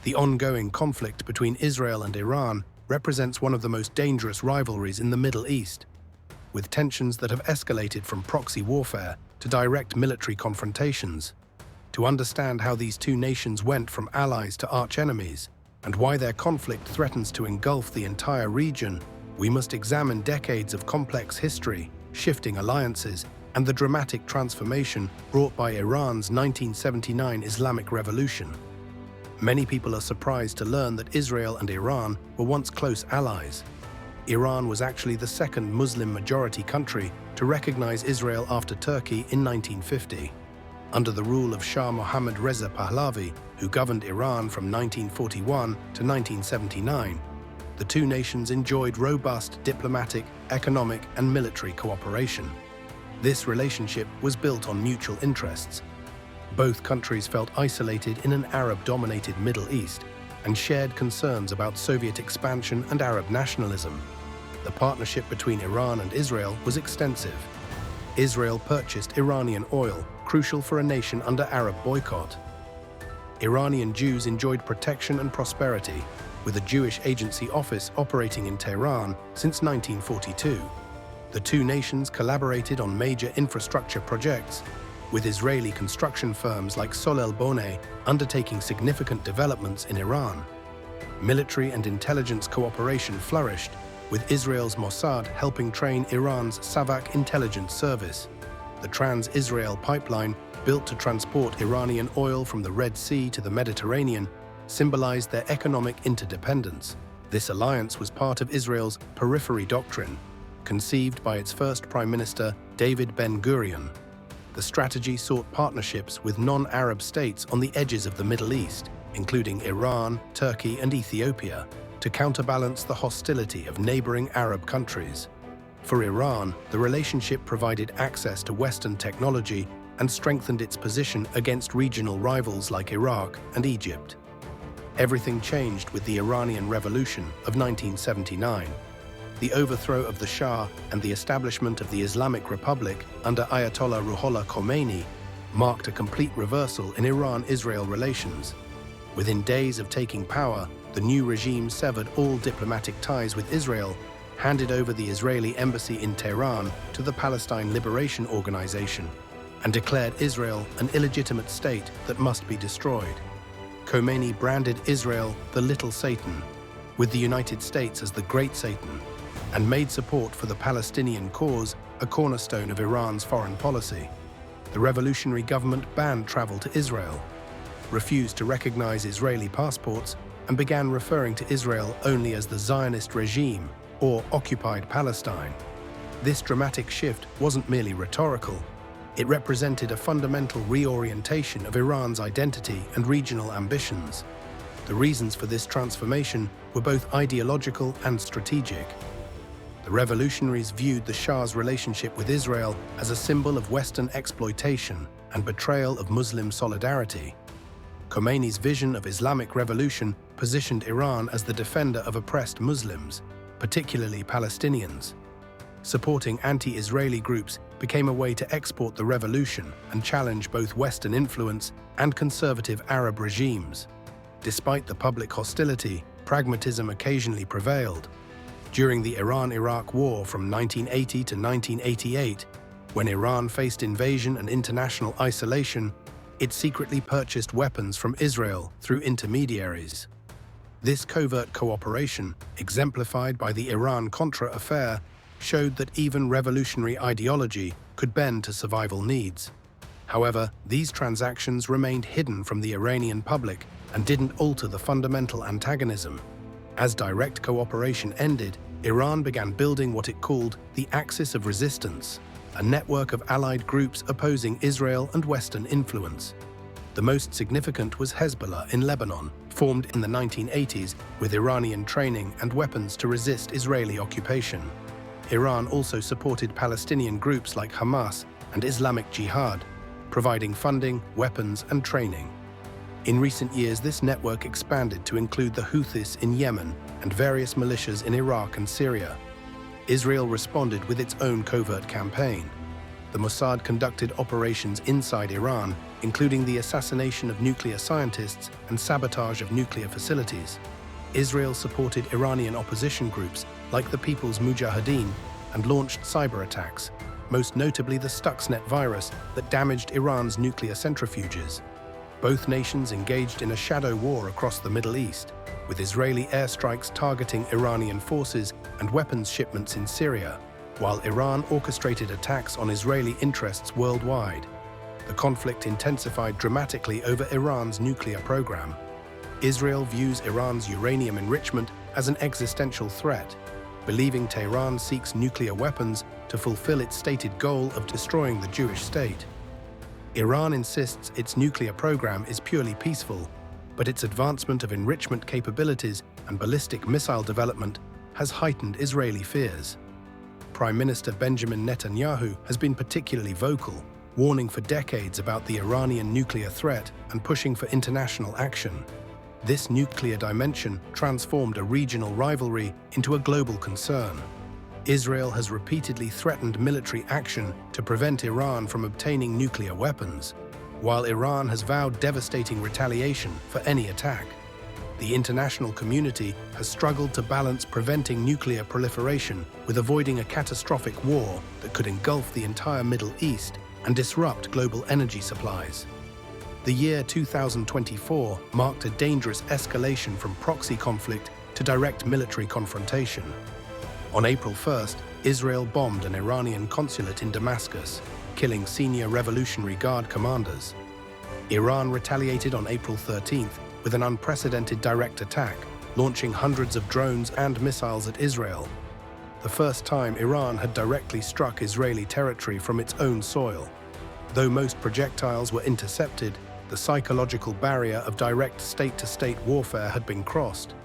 The ongoing conflict between Israel and Iran represents one of the most dangerous rivalries in the Middle East, with tensions that have escalated from proxy warfare to direct military confrontations. To understand how these two nations went from allies to arch-enemies, and why their conflict threatens to engulf the entire region, we must examine decades of complex history, shifting alliances, and the dramatic transformation brought by Iran's 1979 Islamic Revolution. Many people are surprised to learn that Israel and Iran were once close allies. Iran was actually the second Muslim-majority country to recognize Israel after Turkey in 1950. Under the rule of Shah Mohammad Reza Pahlavi, who governed Iran from 1941 to 1979, the two nations enjoyed robust diplomatic, economic, and military cooperation. This relationship was built on mutual interests. Both countries felt isolated in an Arab-dominated Middle East and shared concerns about Soviet expansion and Arab nationalism. The partnership between Iran and Israel was extensive. Israel purchased Iranian oil, crucial for a nation under Arab boycott. Iranian Jews enjoyed protection and prosperity, with a Jewish agency office operating in Tehran since 1942. The two nations collaborated on major infrastructure projects, with Israeli construction firms like Solel Boneh undertaking significant developments in Iran. Military and intelligence cooperation flourished, with Israel's Mossad helping train Iran's Savak intelligence service. The Trans-Israel pipeline, built to transport Iranian oil from the Red Sea to the Mediterranean, symbolized their economic interdependence. This alliance was part of Israel's periphery doctrine, conceived by its first Prime Minister, David Ben-Gurion. The strategy sought partnerships with non-Arab states on the edges of the Middle East, including Iran, Turkey, and Ethiopia, to counterbalance the hostility of neighboring Arab countries. For Iran, the relationship provided access to Western technology and strengthened its position against regional rivals like Iraq and Egypt. Everything changed with the Iranian Revolution of 1979. The overthrow of the Shah and the establishment of the Islamic Republic under Ayatollah Ruhollah Khomeini marked a complete reversal in Iran-Israel relations. Within days of taking power, the new regime severed all diplomatic ties with Israel, handed over the Israeli embassy in Tehran to the Palestine Liberation Organization, and declared Israel an illegitimate state that must be destroyed. Khomeini branded Israel the Little Satan, with the United States as the Great Satan, and made support for the Palestinian cause a cornerstone of Iran's foreign policy. The revolutionary government banned travel to Israel, refused to recognize Israeli passports, and began referring to Israel only as the Zionist regime or occupied Palestine. This dramatic shift wasn't merely rhetorical. It represented a fundamental reorientation of Iran's identity and regional ambitions. The reasons for this transformation were both ideological and strategic. The revolutionaries viewed the Shah's relationship with Israel as a symbol of Western exploitation and betrayal of Muslim solidarity. Khomeini's vision of Islamic revolution positioned Iran as the defender of oppressed Muslims, particularly Palestinians. Supporting anti-Israeli groups became a way to export the revolution and challenge both Western influence and conservative Arab regimes. Despite the public hostility, pragmatism occasionally prevailed. During the Iran-Iraq War from 1980 to 1988, when Iran faced invasion and international isolation, it secretly purchased weapons from Israel through intermediaries. This covert cooperation, exemplified by the Iran-Contra affair, showed that even revolutionary ideology could bend to survival needs. However, these transactions remained hidden from the Iranian public and didn't alter the fundamental antagonism. As direct cooperation ended, Iran began building what it called the Axis of Resistance, a network of allied groups opposing Israel and Western influence. The most significant was Hezbollah in Lebanon, formed in the 1980s with Iranian training and weapons to resist Israeli occupation. Iran also supported Palestinian groups like Hamas and Islamic Jihad, providing funding, weapons, and training. In recent years, this network expanded to include the Houthis in Yemen and various militias in Iraq and Syria. Israel responded with its own covert campaign. The Mossad conducted operations inside Iran, including the assassination of nuclear scientists and sabotage of nuclear facilities. Israel supported Iranian opposition groups like the People's Mujahideen and launched cyber attacks, most notably the Stuxnet virus that damaged Iran's nuclear centrifuges. Both nations engaged in a shadow war across the Middle East, with Israeli airstrikes targeting Iranian forces and weapons shipments in Syria, while Iran orchestrated attacks on Israeli interests worldwide. The conflict intensified dramatically over Iran's nuclear program. Israel views Iran's uranium enrichment as an existential threat, believing Tehran seeks nuclear weapons to fulfill its stated goal of destroying the Jewish state. Iran insists its nuclear program is purely peaceful, but its advancement of enrichment capabilities and ballistic missile development has heightened Israeli fears. Prime Minister Benjamin Netanyahu has been particularly vocal, warning for decades about the Iranian nuclear threat and pushing for international action. This nuclear dimension transformed a regional rivalry into a global concern. Israel has repeatedly threatened military action to prevent Iran from obtaining nuclear weapons, while Iran has vowed devastating retaliation for any attack. The international community has struggled to balance preventing nuclear proliferation with avoiding a catastrophic war that could engulf the entire Middle East and disrupt global energy supplies. The year 2024 marked a dangerous escalation from proxy conflict to direct military confrontation. On April 1st, Israel bombed an Iranian consulate in Damascus, killing senior Revolutionary Guard commanders. Iran retaliated on April 13th with an unprecedented direct attack, launching hundreds of drones and missiles at Israel. The first time Iran had directly struck Israeli territory from its own soil. Though most projectiles were intercepted, the psychological barrier of direct state-to-state warfare had been crossed.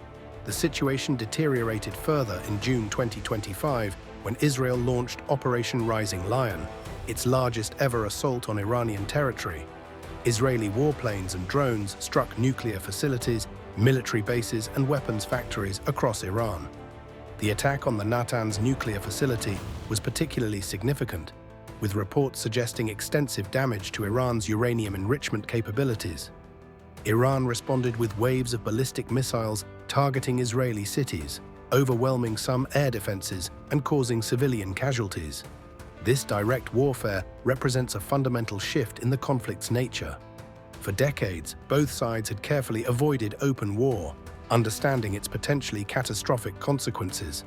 The situation deteriorated further in June 2025 when Israel launched Operation Rising Lion, its largest ever assault on Iranian territory. Israeli warplanes and drones struck nuclear facilities, military bases, and weapons factories across Iran. The attack on the Natanz nuclear facility was particularly significant, with reports suggesting extensive damage to Iran's uranium enrichment capabilities. Iran responded with waves of ballistic missiles targeting Israeli cities, overwhelming some air defenses and causing civilian casualties. This direct warfare represents a fundamental shift in the conflict's nature. For decades, both sides had carefully avoided open war, understanding its potentially catastrophic consequences.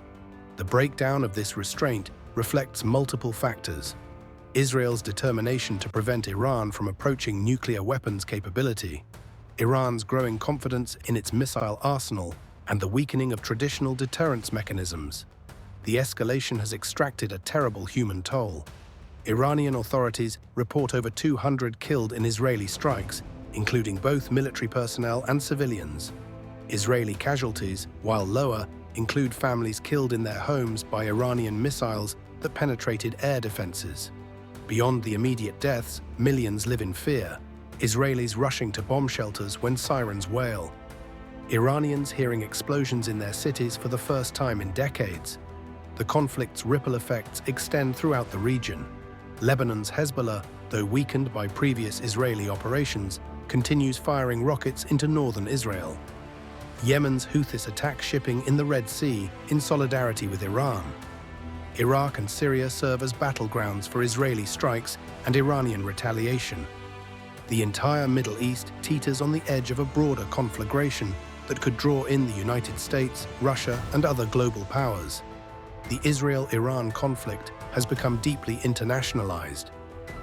The breakdown of this restraint reflects multiple factors: Israel's determination to prevent Iran from approaching nuclear weapons capability, Iran's growing confidence in its missile arsenal, and the weakening of traditional deterrence mechanisms. The escalation has extracted a terrible human toll. Iranian authorities report over 200 killed in Israeli strikes, including both military personnel and civilians. Israeli casualties, while lower, include families killed in their homes by Iranian missiles that penetrated air defenses. Beyond the immediate deaths, millions live in fear, Israelis rushing to bomb shelters when sirens wail. Iranians hearing explosions in their cities for the first time in decades. The conflict's ripple effects extend throughout the region. Lebanon's Hezbollah, though weakened by previous Israeli operations, continues firing rockets into northern Israel. Yemen's Houthis attack shipping in the Red Sea in solidarity with Iran. Iraq and Syria serve as battlegrounds for Israeli strikes and Iranian retaliation. The entire Middle East teeters on the edge of a broader conflagration that could draw in the United States, Russia, and other global powers. The Israel-Iran conflict has become deeply internationalized.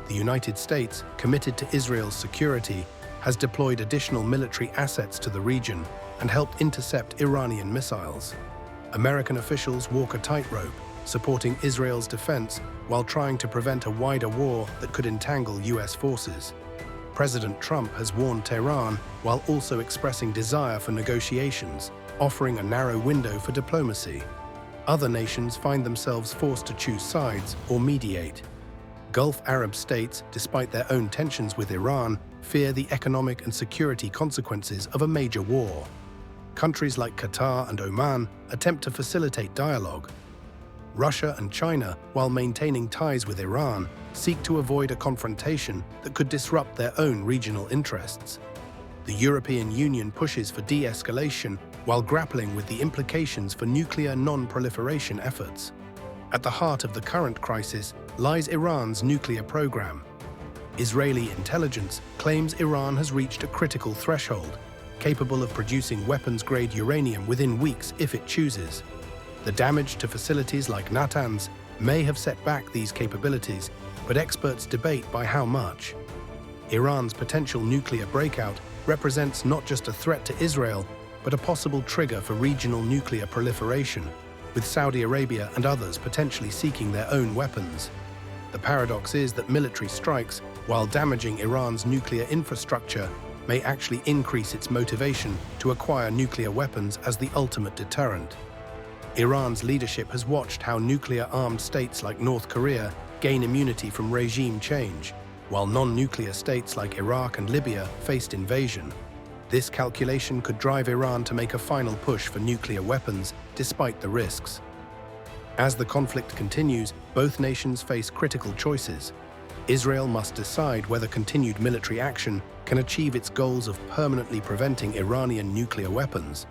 The United States, committed to Israel's security, has deployed additional military assets to the region and helped intercept Iranian missiles. American officials walk a tightrope, supporting Israel's defense while trying to prevent a wider war that could entangle US forces. President Trump has warned Tehran while also expressing desire for negotiations, offering a narrow window for diplomacy. Other nations find themselves forced to choose sides or mediate. Gulf Arab states, despite their own tensions with Iran, fear the economic and security consequences of a major war. Countries like Qatar and Oman attempt to facilitate dialogue. Russia and China, while maintaining ties with Iran, seek to avoid a confrontation that could disrupt their own regional interests. The European Union pushes for de-escalation while grappling with the implications for nuclear non-proliferation efforts. At the heart of the current crisis lies Iran's nuclear program. Israeli intelligence claims Iran has reached a critical threshold, capable of producing weapons-grade uranium within weeks if it chooses. The damage to facilities like Natanz may have set back these capabilities, but experts debate by how much. Iran's potential nuclear breakout represents not just a threat to Israel, but a possible trigger for regional nuclear proliferation, with Saudi Arabia and others potentially seeking their own weapons. The paradox is that military strikes, while damaging Iran's nuclear infrastructure, may actually increase its motivation to acquire nuclear weapons as the ultimate deterrent. Iran's leadership has watched how nuclear-armed states like North Korea gain immunity from regime change, while non-nuclear states like Iraq and Libya faced invasion. This calculation could drive Iran to make a final push for nuclear weapons, despite the risks. As the conflict continues, both nations face critical choices. Israel must decide whether continued military action can achieve its goals of permanently preventing Iranian nuclear weapons,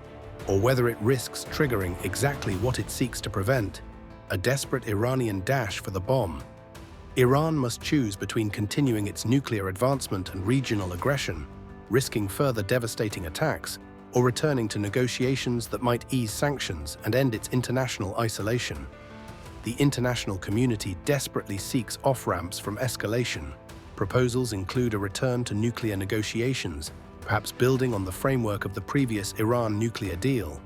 or whether it risks triggering exactly what it seeks to prevent: a desperate Iranian dash for the bomb. Iran must choose between continuing its nuclear advancement and regional aggression, risking further devastating attacks, or returning to negotiations that might ease sanctions and end its international isolation. The international community desperately seeks off-ramps from escalation. Proposals include a return to nuclear negotiations, perhaps building on the framework of the previous Iran nuclear deal.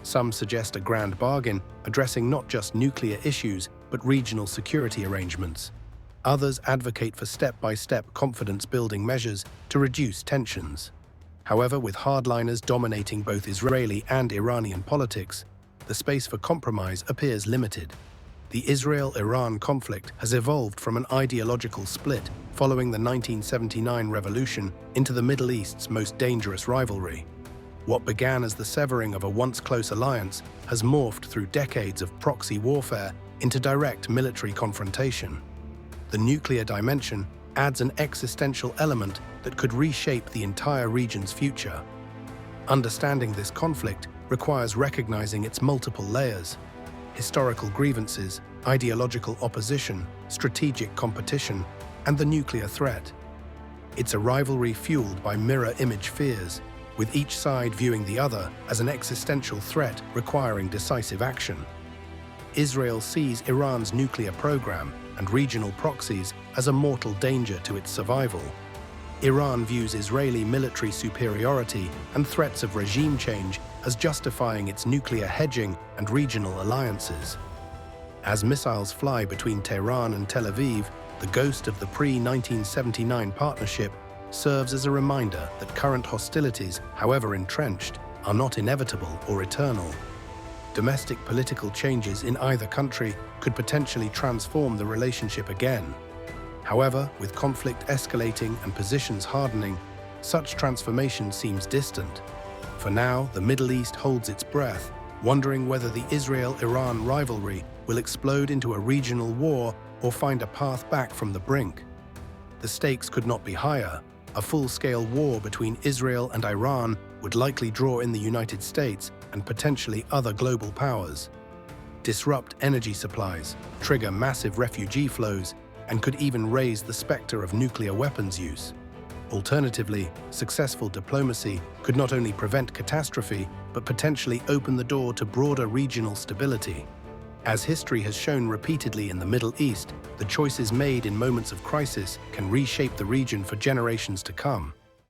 Some suggest a grand bargain addressing not just nuclear issues, but regional security arrangements. Others advocate for step-by-step confidence-building measures to reduce tensions. However, with hardliners dominating both Israeli and Iranian politics, the space for compromise appears limited. The Israel-Iran conflict has evolved from an ideological split following the 1979 revolution into the Middle East's most dangerous rivalry. What began as the severing of a once close alliance has morphed through decades of proxy warfare into direct military confrontation. The nuclear dimension adds an existential element that could reshape the entire region's future. Understanding this conflict requires recognizing its multiple layers: historical grievances, ideological opposition, strategic competition, and the nuclear threat. It's a rivalry fueled by mirror image fears, with each side viewing the other as an existential threat requiring decisive action. Israel sees Iran's nuclear program and regional proxies as a mortal danger to its survival. Iran views Israeli military superiority and threats of regime change as justifying its nuclear hedging and regional alliances. As missiles fly between Tehran and Tel Aviv, the ghost of the pre-1979 partnership serves as a reminder that current hostilities, however entrenched, are not inevitable or eternal. Domestic political changes in either country could potentially transform the relationship again. However, with conflict escalating and positions hardening, such transformation seems distant. For now, the Middle East holds its breath, wondering whether the Israel-Iran rivalry will explode into a regional war or find a path back from the brink. The stakes could not be higher. A full-scale war between Israel and Iran would likely draw in the United States and potentially other global powers, disrupt energy supplies, trigger massive refugee flows, and could even raise the specter of nuclear weapons use. Alternatively, successful diplomacy could not only prevent catastrophe, but potentially open the door to broader regional stability. As history has shown repeatedly in the Middle East, the choices made in moments of crisis can reshape the region for generations to come.